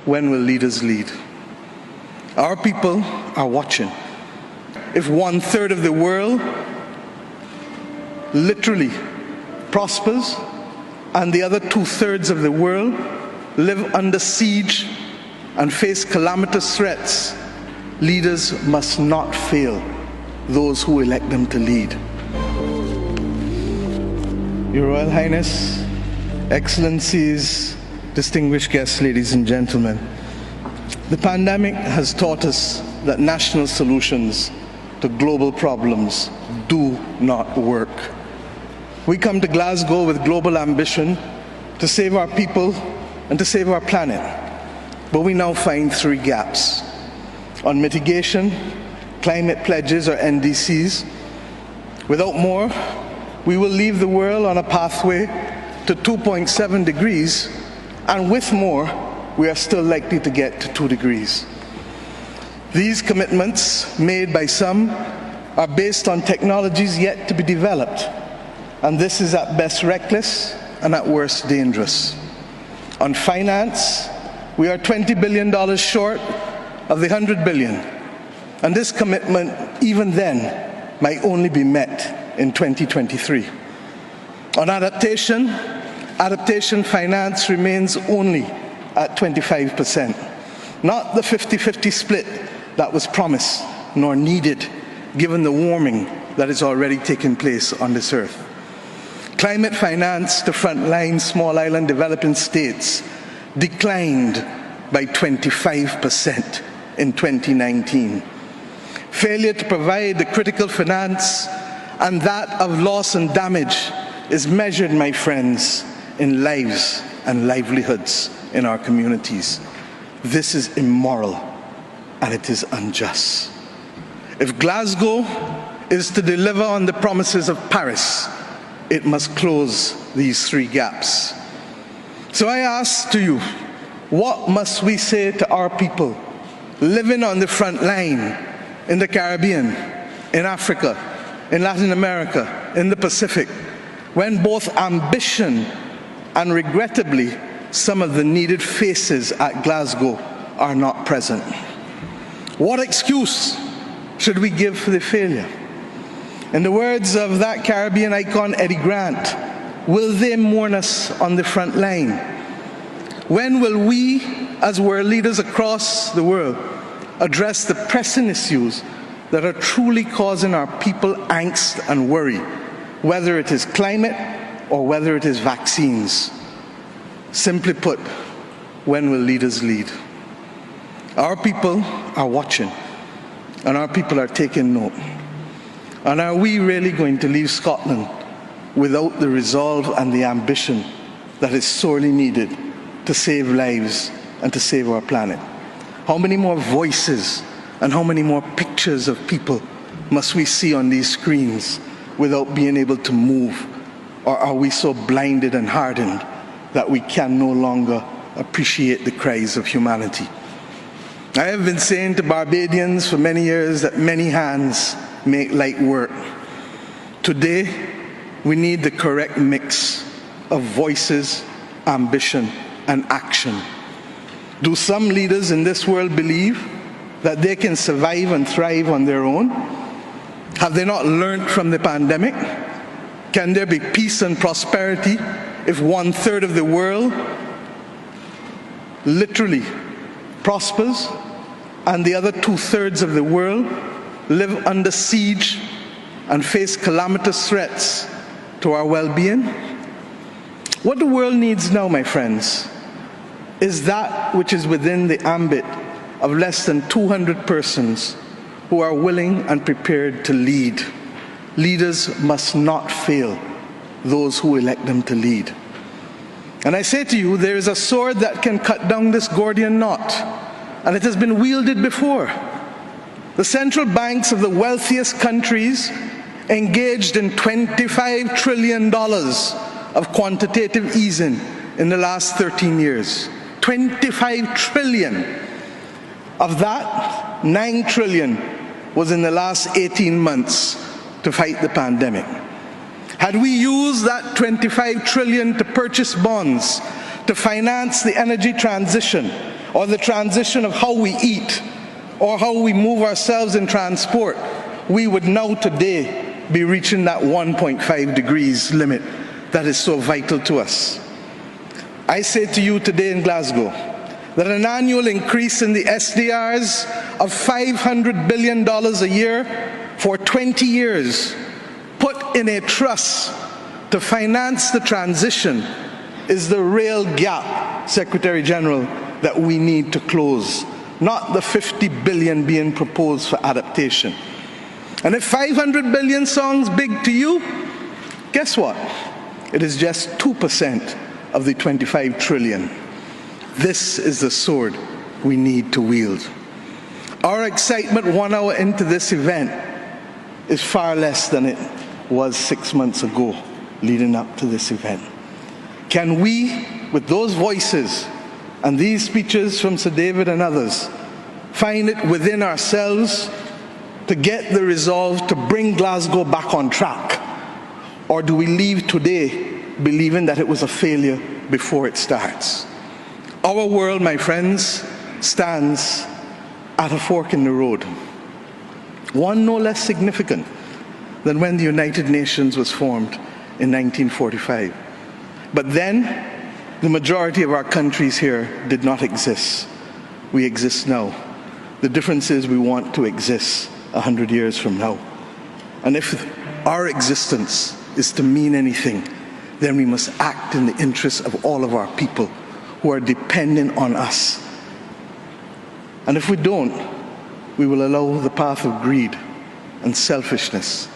when will leaders lead? Our people are watching. If 1/3 of the world literally prospers and the other 2/3 of the world live under siege and face calamitous threats, leaders must not fail those who elect them to lead. Your Royal Highness, Excellencies, distinguished guests, ladies and gentlemen, the pandemic has taught us that national solutions to global problems do not work. We come to Glasgow with global ambition to save our people and to save our planet, but we now find three gaps. On mitigation, climate pledges or NDCs. Without more, we will leave the world on a pathway to 2.7 degrees, and with more, we are still likely to get to 2 degrees. These commitments made by some are based on technologies yet to be developed, and this is at best reckless and at worst dangerous. On finance, we are $20 billion short of the $100 billion, and this commitment, even then, might only be met in 2023. On adaptation finance remains only at 25%, not the 50-50 split that was promised nor needed given the warming that is already taking place on this earth. Climate finance to frontline small island developing states declined by 25% in 2019. Failure to provide the critical finance and that of loss and damage is measured, my friends, in lives and livelihoods in our communities. This is immoral and it is unjust. If Glasgow is to deliver on the promises of Paris, it must close these three gaps. So I ask to you, what must we say to our people living on the front line in the Caribbean, in Africa, in Latin America, in the Pacific, when both ambition and regrettably some of the needed faces at Glasgow are not present? What excuse should we give for the failure? In the words of that Caribbean icon, Eddie Grant, will they mourn us on the front line? When will we, as world leaders across the world, address the pressing issues that are truly causing our people angst and worry, whether it is climate or whether it is vaccines? Simply put, when will leaders lead? Our people are watching, and our people are taking note. And are we really going to leave Scotland without the resolve and the ambition that is sorely needed to save lives and to save our planet? How many more voices and how many more pictures of people must we see on these screens without being able to move? Or are we so blinded and hardened that we can no longer appreciate the cries of humanity? I have been saying to Barbadians for many years that many hands make light work. Today, we need the correct mix of voices, ambition, and action. Do some leaders in this world believe that they can survive and thrive on their own? Have they not learned from the pandemic? Can there be peace and prosperity if 1/3 of the world literally prospers and the other 2/3 of the world live under siege and face calamitous threats to our well-being? What the world needs now, my friends, is that which is within the ambit of less than 200 persons who are willing and prepared to lead. Leaders must not fail those who elect them to lead. And I say to you, there is a sword that can cut down this Gordian knot, and it has been wielded before. The central banks of the wealthiest countries engaged in $25 trillion of quantitative easing in the last 13 years. 25 trillion. Of that, 9 trillion was in the last 18 months to fight the pandemic. Had we used that 25 trillion to purchase bonds, to finance the energy transition, or the transition of how we eat, or how we move ourselves in transport, we would now today be reaching that 1.5 degrees limit that is so vital to us. I say to you today in Glasgow that an annual increase in the SDRs of $500 billion a year for 20 years, put in a trust to finance the transition, is the real gap, Secretary General, that we need to close, not the $50 billion being proposed for adaptation. And if 500 billion sounds big to you, guess what? It is just 2% of the 25 trillion. This is the sword we need to wield. Our excitement 1 hour into this event is far less than it was 6 months ago leading up to this event. Can we, with those voices and these speeches from Sir David and others, find it within ourselves to get the resolve to bring Glasgow back on track? Or do we leave today believing that it was a failure before it starts? Our world, my friends, stands at a fork in the road. One no less significant than when the United Nations was formed in 1945. But then, the majority of our countries here did not exist. We exist now. The difference is we want to exist 100 years from now. And if our existence is to mean anything, then we must act in the interests of all of our people who are dependent on us. And if we don't, we will allow the path of greed and selfishness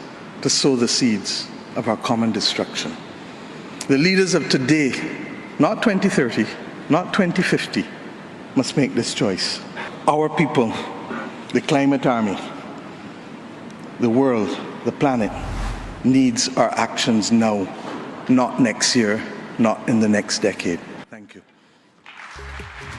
to sow the seeds of our common destruction. The leaders of today, not 2030, not 2050, must make this choice. Our people, the climate army, the world, the planet, needs our actions now, not next year, not in the next decade.